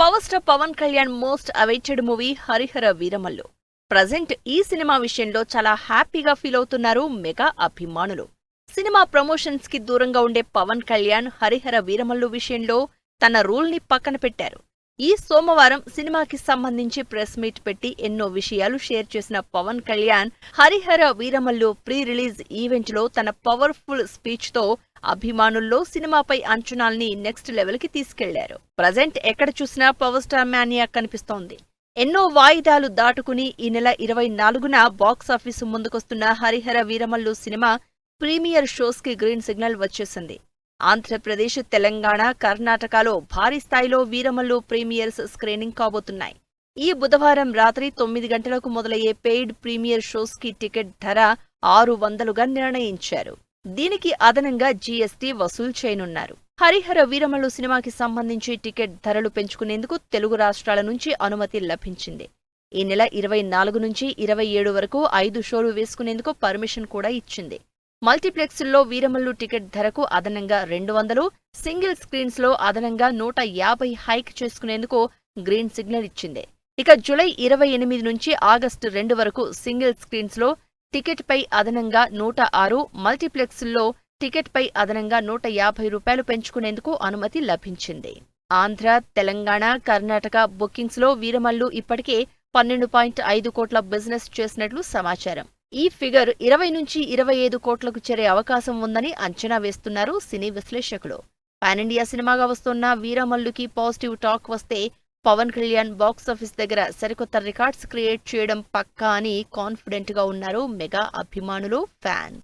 Power star Pawan Kalyan most awaited movie Hari Hara Veera Mallu. Present ఈ cinema విషయంలో చాలా హ్యాపీగా ఫీల్ అవుతున్నారు మెగా అభిమానులు. సినిమా ప్రమోషన్స్ కి దూరంగా ఉండే పవన్ కళ్యాణ్ హరిహర వీరమల్లు విషయంలో తన రూల్ ని పక్కన పెట్టారు. ఈ సోమవారం సినిమాకి సంబంధించి ప్రెస్ మీట్ పెట్టి ఎన్నో విషయాలు షేర్ చేసిన Pawan Kalyan Hari Hara Veera Mallu pre release event లో తన పవర్ఫుల్ స్పీచ్ తో అభిమానుల్లో సినిమాపై అంచనాల్ని నెక్స్ట్ లెవెల్ కి తీసుకెళ్లారు. ప్రజెంట్ ఎక్కడ చూసినా పవర్ స్టార్ మ్యానియా కనిపిస్తోంది. ఎన్నో వాయిదాలు దాటుకుని ఈ నెల 24న బాక్సాఫీసు ముందుకొస్తున్న Harihara Veeramallu cinema premiere shows కి గ్రీన్ సిగ్నల్ వచ్చేసింది. ఆంధ్రప్రదేశ్, తెలంగాణ, కర్ణాటకలో భారీ స్థాయిలో వీరమల్లు ప్రీమియర్స్ స్క్రీనింగ్ కాబోతున్నాయి. ఈ బుధవారం రాత్రి 9 గంటలకు మొదలయ్యే పెయిడ్ ప్రీమియర్ షోస్ కి టికెట్ ధర 600గా నిర్ణయించారు. దీనికి అదనంగా జీఎస్టీ వసూలు చేయనున్నారు. హరిహర వీరమల్లు సినిమాకి సంబంధించి టికెట్ ధరలు పెంచుకునేందుకు తెలుగు రాష్ట్రాల నుంచి అనుమతి లభించింది. ఈ నెల 24 నుంచి 27 వరకు 5 షోలు వేసుకునేందుకు పర్మిషన్ కూడా ఇచ్చింది. మల్టీప్లెక్స్ల్లో వీరమల్లు టికెట్ ధరకు అదనంగా 200, సింగిల్ స్క్రీన్స్ లో అదనంగా 150 హైక్ చేసుకునేందుకు గ్రీన్ సిగ్నల్ ఇచ్చింది. ఇక జూలై 28 నుంచి ఆగస్టు 2 వరకు సింగిల్ స్క్రీన్స్ లో టికెట్ పై అదనంగా 106, మల్టీప్లెక్స్ల్లో టికెట్ పై అదనంగా ₹150 పెంచుకునేందుకు అనుమతి లభించింది. ఆంధ్ర, తెలంగాణ, కర్ణాటక బుకింగ్స్ లో వీరమల్లు ఇప్పటికే 12.5 కోట్ల బిజినెస్ చేసినట్లు సమాచారం. ఈ ఫిగర్ 20 నుంచి 25 కోట్లకు చేరే అవకాశం ఉందని అంచనా వేస్తున్నారు సినీ విశ్లేషకులు. పాన్ ఇండియా సినిమాగా వస్తున్న వీరమల్లుకి పాజిటివ్ టాక్ వస్తే పవన్ కళ్యాణ్ బాక్సాఫీస్ దగ్గర సరికొత్త రికార్డ్స్ క్రియేట్ చేయడం పక్కా అని కాన్ఫిడెంట్ గా ఉన్నారు మెగా అభిమానులు, ఫ్యాన్.